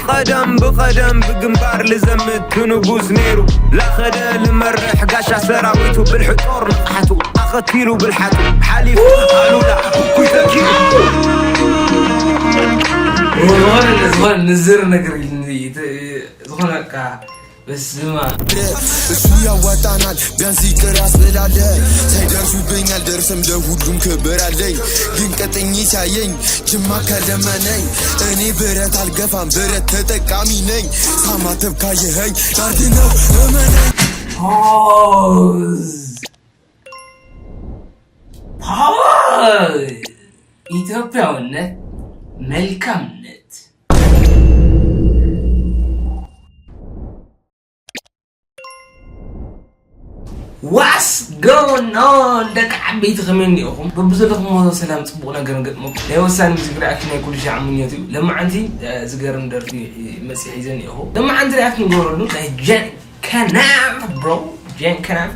بقدم بجنبار لزمت كنبوز نيرو لا خدا المرح قاشا سراويتو بالحطور نقحتو أخذتيلو بالحاتو حليف قالوا لا كوي تكيلو زغن نزر نقري زغن كا بس ما شوية وطنال بيانسي كراس بلادي سيدرسو بينال درسم ده هدوم كبر علي ينكتني سايين جمع كلماني اني برات القفام برات تتقامي ني ساما تبكا يهي ناردينو اماني ኢትዮጵያውነት መልካምነት What's going on? دك عبيت خميني أخو ببزلكم موضوع سلام تبغى نقرن قد مو لو سان زقرا أكني كل شيء عمنياتي لما عندي زقرن درتي مسيحي زني أخو لما عندي أكني قولوا له جان كناف برو جان كناف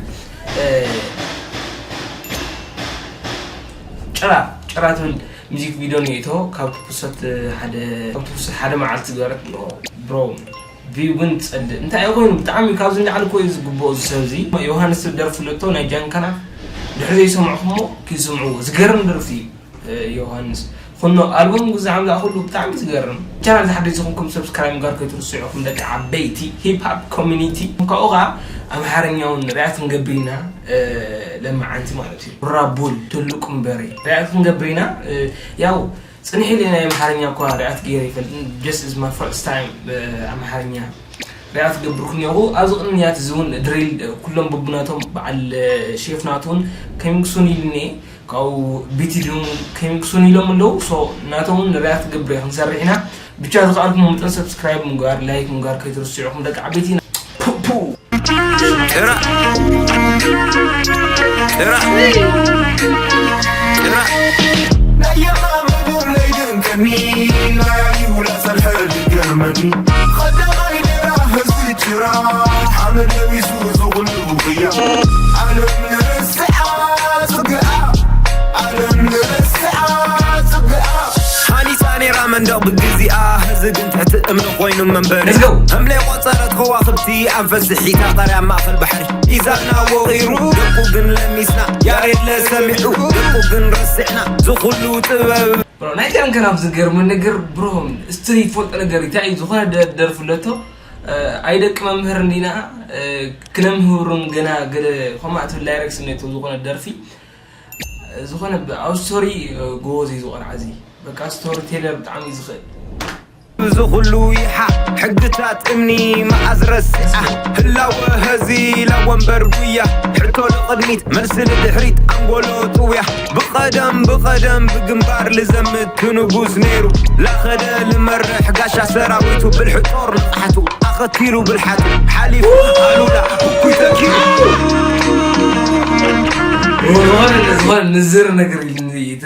شرات الموسيقى فيديو نيته كابت بوست حدا معلت زقرت برو بيبنت انت ايغون بتعمي كازوني على كويس بوز سوزي يوهانس درفلتو ناجان كان دحري يسمعهم كي يسمعوا زغرن درفي يوهانس خنو البوم غز عامل كله بتعمي زغرن كان حديثكم سبسكرايب غار كترسعكم دك عبيتي هيب هاب كوميونيتي كاوغا امحارنياون رياكت نغبينا لما انت مالتي رابول تلكم بري رياكت نغبينا ياو صنيحي لنا امحارنيا كو رياكت غيري just is my first time امحارنيا رياكت غبركم ياو ازقنيات زون دريل كلهم ببناتهم على شيفناتون كيمكسوني لني كاو بيتيدون كيمكسوني لهم لو سو ناتون رياكت غبري نسرحنا بيتشا تقالكم ممتن سبسكرايب مغار لايك مغار كيترسعكم دك عبيتينا ترى لا يا ماما دور ليدن كمين لا يولا سالحل قرمني خد غير راه السجرا حمد يسوس وغلوبيا علم الساعة سقعة علم الساعة سقعة هاني ثاني رامن دوب الجزيئة هزق انت تأمن خوين من بري هملي وصلت خواصبتي انفسحي تاطري ما في البحر إذانا وغيرو دقو قن لميسنا يا ريت لسمعو دقو قن رسعنا زخلو تباب برو نايكرن كان ابزقر من نقر برو ستريت فولت نقر يتاعي زخونا درفلتو ايدك ممهر ندينا كنمهورن قنا قل خمعتو اللايركس نيتو زخونا درفي زخونا بأوستوري قوزي زخونا عزي بقى ستوري تيلر بتعمي زخل زخلو يحا حقتات امني ما ازرس هلا وهزي لو انبربويا حرتو لقدميت مرسل دحريت انقولو طويا بقدم بجنبار لزمت كنبوز نيرو لا خدا المرح قاشا سراويتو بالحطور نقحتو اخذتيلو بالحاتو حليف قالوا لا كوي تكيلو زغن نزر نقري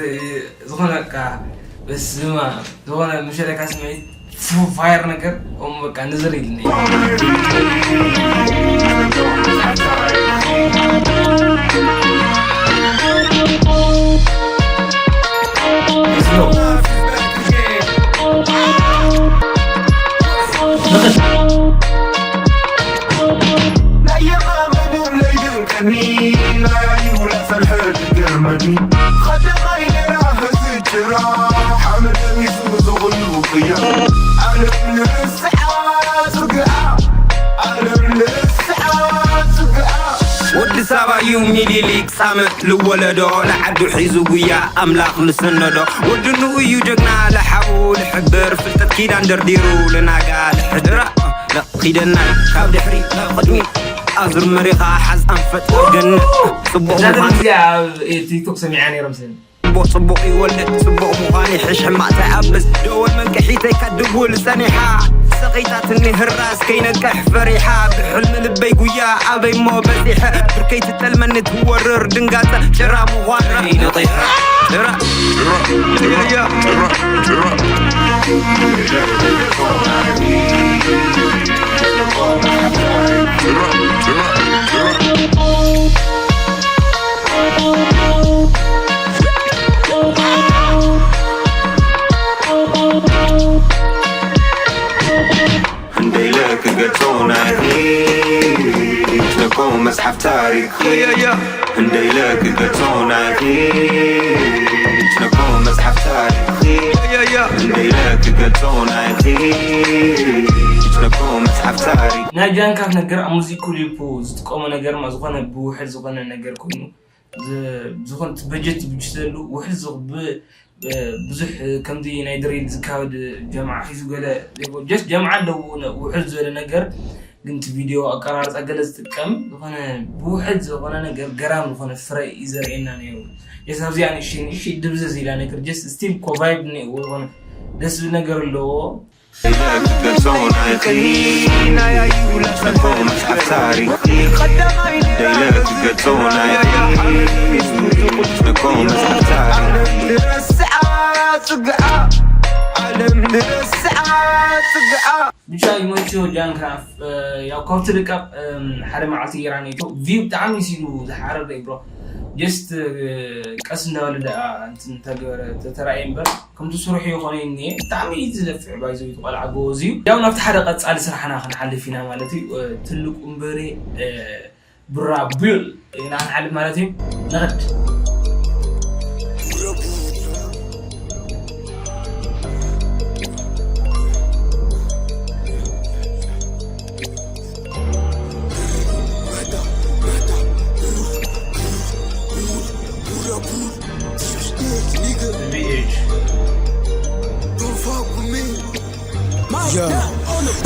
زغن كا بس ما زغن مشاركة سمعت فاير نقر بقى نزر يلني لا يا ماما دور ليدن كمين لا يولا سالحل قرمني خد غير راه السجرا حمد يسوس وغلوبيا علم الساعة سقعة علم الساعة سقعة ود سابا يومي ليك سامت لولدو لعدو حيزو ويا املاك لسندو ود نو يجقنا لحاول حبر في التذكير اندرديرو لنا قال حدرا لا خيدنا كاب دحري لا قدمي ازر مريخا حز انفت جنة صبو مغاني تيك توك سمعاني رمسين صبو يولد صبو مغاني حش ما تعبس دول من كحيتي كدبو لسانيحا سقيتات النهر راس كينكح فريحة بحلم لبي قويا عبي مو بزيحة بركيت التلمن تورر دنقاتا شرا مغاني نطيحة شرا هنديلك قطونا نكون مسحف تاريخي هنديلك قطونا نكون مسحف تاريخي هنديلك قطونا نكون مسحف تاريخي ناجان كاف نجر موزيكو ليبوز تقوم نجر ما زغنا بوحد زغنا نجر كونه زغنا بجت بجتلو وحد زغ بزح كمدي نايدري زكاود جماعة حيزو قال جس جماعة لو وحد زغنا نجر قلت فيديو أقرار أجلس تكم زغنا بوحد زغنا نجر جرام زغنا فرق يزرعنا نيو يسافز يعني شيء دبزة زي لا نجر جس ستيل كوفايب نيو زغنا دس نجر له قطونا يخينا يا يولا نكون مسحف تاريخي ديلك قطونا نكون مسحف تاريخي الساعة تقع عالم الساعة تقع بشاي موتشو جانكراف يا كوفت لك حرم عتي يعني فيو بتاعي يسيلو زحارة برو جست قسنا ولا انت تغير تتراين بر كم تسرح يخونيني تعمي يتلفع بايزو يتقال عجوزي ياو نفت حدا قصال سرحنا خنحلفينا مالتي تلق امبري برا بيل انا نحلف مالتي نغد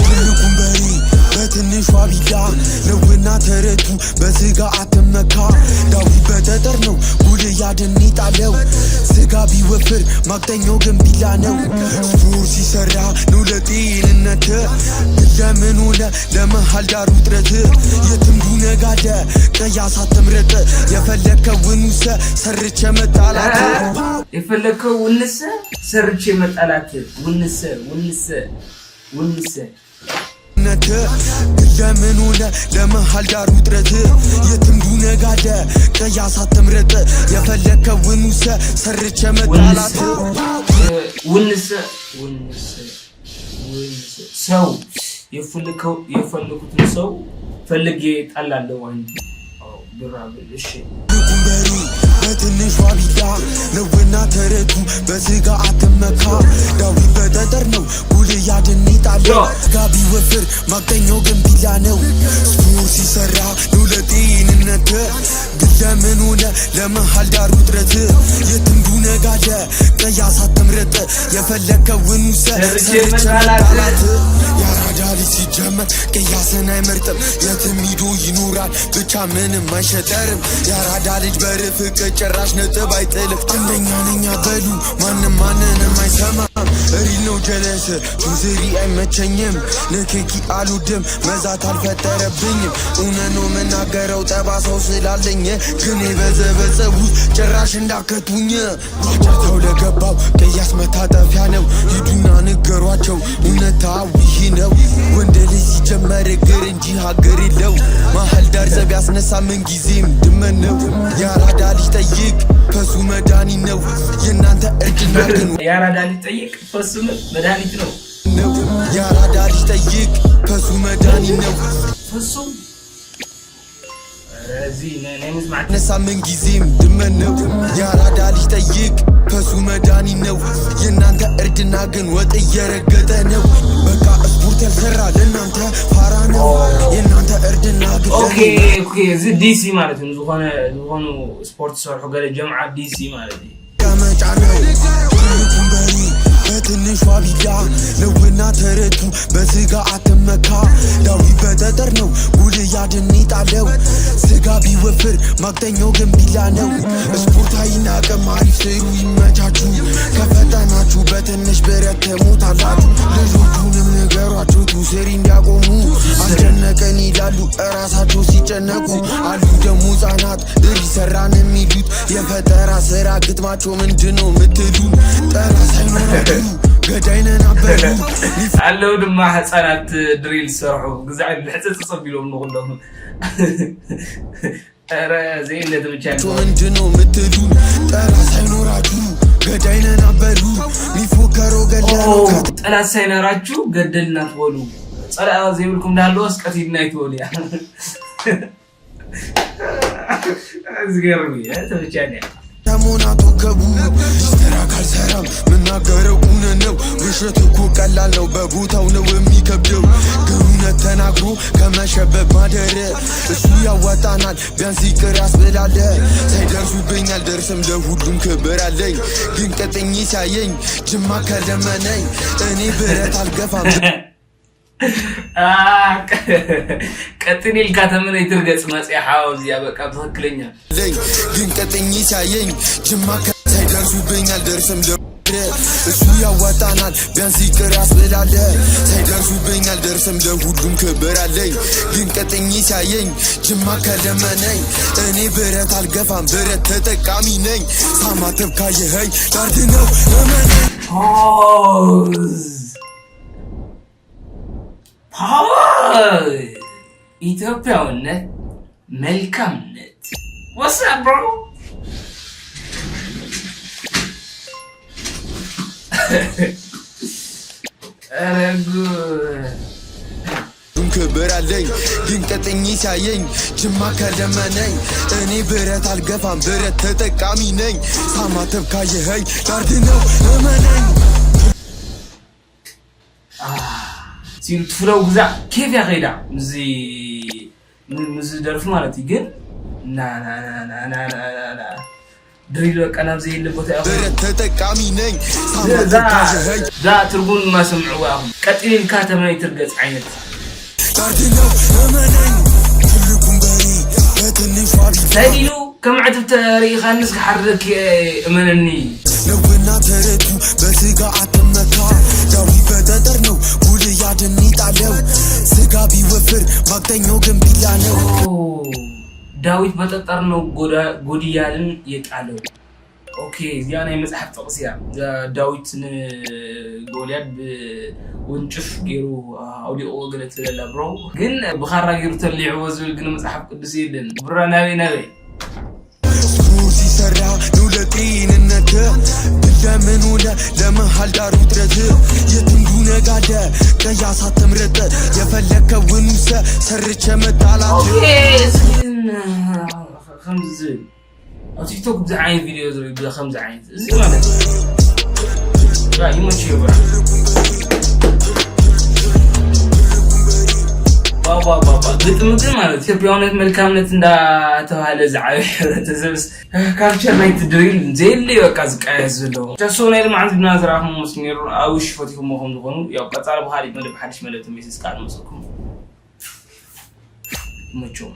ሁሉም በሪ በትንሿ ቢላ ነውና ተረቱ በስጋ አትመካ ዳዊት በጠጠር ነው ጎልያድን ይጣለው ስጋ ቢወፍር ማቅጠኛው ግን ቢላ ነው ስፖርት ሲሰራ ነው ለጤንነት ለምን ሆነ ለመሃል ዳር ውጥረት የትምዱ ነጋደ ቀያሳ ተምረጠ የፈለከውን ውሰ ሰርቼ መጣላት የፈለከውን ውሰ ሰርቼ መጣላት ውንሰ ለምን ሆነ ለመሃል ዳር ውጥረት የትምዱ ነጋደ ቀያሳ ተምረጠ የፈለከውን ውሰ ሰርቼ መጣላት ውንሰ ሰው የፈለኩትን ሰው ፈልጌ ጣላለሁ አንቺ ብራብል እሺ ጉንበሪ በትንሿ ቢላ ነውና ተረቱ በስጋ አትመካ ዳዊት በጠጠር ነው ጎልያድን ይጣለው ስጋ ቢወፍር ማቅጠኛው ግን ቢላ ነው ስፖርት ሲሰራ ነው ለጤንነት ለምን ሆነ ለመሃል ዳር ውጥረት የትምዱ ነጋደ ቀያሳ ተምረጠ የፈለከውን ውሰ ሰርቼ መጣላት ያራዳ ልጅ ሲጀመር ቀያስን አይመርጥም የትም ሂዶ ይኖራል ብቻ ምንም አይሸጠርም ያራዳ ልጅ በርፍቅ ጭራሽ ነጥብ አይጥልም አንደኛ ነኛ በሉ ማንንም አይሰማም ሪል ነው ጀለስ ቹዝሪ አይመቸኝም ንክኪ አልወድም መዛት አልፈጠረብኝም እውነት ነው መናገረው ጠባሳው ስላለኝ ግን የበዘበዘቡ ጭራሽ እንዳከቱኝ ዋጃታው ለገባው ቀያስ መታጠፊያ ነው ሂዱና ንገሯቸው እውነታው ይህ ነው ወንድ ልጅ ሲጀመር እግር እንጂ ሀገር የለው መሃል ዳር ዘብ ያስነሳ ምን ጊዜም ድመን ነው ያራዳ ልጅ ጠይቅ ፈሱ መድኃኒት ነው የእናንተ እርጅና ግን ያራዳ ልጅ ጠይቅ ፈሱ መድኃኒት ነው ያራዳ ልጅ ጠይቅ ፈሱ መድኃኒት ነው ፈሱ እዚህ ነኝስ ማለት ነሳ ምን ጊዜም ድመን ነው ያራዳ ልጅ ጠይቅ ፈሱ መድኃኒት ነው የእናንተ እርጅና ግን ወጥ እየረገጠ ነው በቃ ስፖርት ያልሰራ ለእናንተ ፋራ ነው የእናንተ እርጅና ግን ኦኬ እዚህ ዲሲ ማለት ነው ዝኾኑ ስፖርት ሰርሑ ገለ ጀምዓ ዲሲ ማለት ነው ከመጫ ነው ሁሉም በሪ በትንሿ ቢላ ነውና ተረቱ በስጋ አትመካ ዳዊት በጠጠር ነው ጎልያድን ይጣለው ስጋ ቢወፍር ማቅጠኛው ግን ቢላ ነው ስፖርታዊና አቅም አሪፍ ስሩ ይመቻችሁ ከፈጠናችሁ በትንሽ ብረት ትሞታላችሁ ልጆቹንም ንገሯቸው ቱስሪ እንዲያቆሙ አስጨነቀን ይላሉ እራሳቸው ሲጨነቁ አሉ ደግሞ ህጻናት ሰራን የሚሉት የፈጠራ ስራ ግጥማቸው ምንድነው ምትሉ ጠራ ሳይኖራችሁ ገዳይነን አበሉ አለው ድማ ህፃናት ድሪል ሰርሑ ግዛዕ ልሕፅፅ ፀቢሎም ንኹሎም ኧረ ዘይነት ብቻ ምንድነው ምትሉ ጠራ ሳይኖራችሁ ገዳይነን አበሉ ሚፎከሮ ገደሉ ጠላት ሳይነራችሁ ገደልና ትወሉ ጸላ ዘይብልኩም ዳሎ እስቀቲና ይትወሉ ያ አዝገርሚ ተብቻኔ ተሞናቶ ገቡ ተራካል ሰራም ምናገረው ነው ውሸት እኮ ቀላል ነው በቦታው ነው የሚከብደው ግሩነት ተናግሮ ከመሸበብ ማደረ እሱ ያዋጣናል ቢያንስ ይቅር ያስብላል ሳይደርሱብኝ አልደርስም ለሁሉም ክብር አለኝ ግን ቀጥኝ ሳየኝ ጅማ ከለመነኝ እኔ ብረት አልገፋም ቀጥኒል ከተመነ ይትርገጽ መጽሐው እዚያ በቃ ትክክለኛ ግን ቀጥኝ ሳየኝ ጅማ ሳይደርሱብኝ አልደርስም እሱ ያዋጣናል ቢያንስ ይቅር ያስብላል ሳይደርሱብኝ አልደርስም ለሁሉም ክብር አለኝ ግን ቀጥኝ ሳየኝ ጅማ ከለመነኝ እኔ ብረት አልገፋም ብረት ተጠቃሚ ነኝ ሳማተብ ካየኸኝ ዳርድ ነው እመነኝ ኢትዮጵያውነት መልካምነት What's up bro? ክብር አለኝ ግን ቀጥኝ ሳየኝ ጅማ ከለመነኝ እኔ ብረት አልገፋም ብረት ተጠቃሚ ነኝ ሳማተብ ካየኸኝ ዳርድ ነው እመነኝ ሲል ፍለው ግዛ كيف يا خيدا مزي درف مالتي ግን ና ድሪል ቀናብ ዘይ ለቦታ ያው ተጠቃሚ ነኝ ሳማተብ ካየኸኝ ዛ ትርጉም ማሰምዑ አሁን ቀጥሊል ካተመ ይትርገጽ አይነት ዳርድ ነው እመነኝ ሁሉም በሪ በትንሽ ዋቢ ታዲዩ كمعتب تاريخ الناس حرك امنني ነውና ተረቱ በስጋ አተመካ ዳዊ በተጠር ነው ጉድ ያድን ይጣለው ስጋ ቢወፍር ማቅጠኛው ግን ቢላ ነው ዳዊት በተጠር ነው ጉድ ያድን ይጣለው ኦኬ ዚያና የመጽሐፍ ጥቅስያ ዳዊትን ጎልያድ ወንጭፍ ጌሩ አውዲኦ ገለት ለብሮ ግን በኻራ ጌሩ ተልዕዎ ዝብል ግን መጽሐፍ ቅዱስ ይልን ብራናዊ ነቤ ሲሰራ ነው ለጤንነት ለምን ወለ ለመሃል ዳሩ ድረስ የትንዱ ነጋደ ቀያሳ ተምረጠ የፈለከውን ሰርቸ መጣላት ኦኬ خمس او تيك توك بزعين فيديو بلا خمس عين زي مالك لا يمشي بقى بابا ግጥም ማለት ኢትዮጵያውነት መልካምነት እንዳተባለ ዝዓይ ህብረተሰብስ ካልቸር ናይት ድሪል ዘይል በቃ ዝቃየስ ዘሎ ተሶና ልማዓት ብናዝራኩም መስሚሩ አውሽ ፈቲኩም መሆን ዝኾኑ ያው ቀጻለ በኋላ መደብ ሓድሽ መለተ ሜስስ ቃል መስኩም መቾ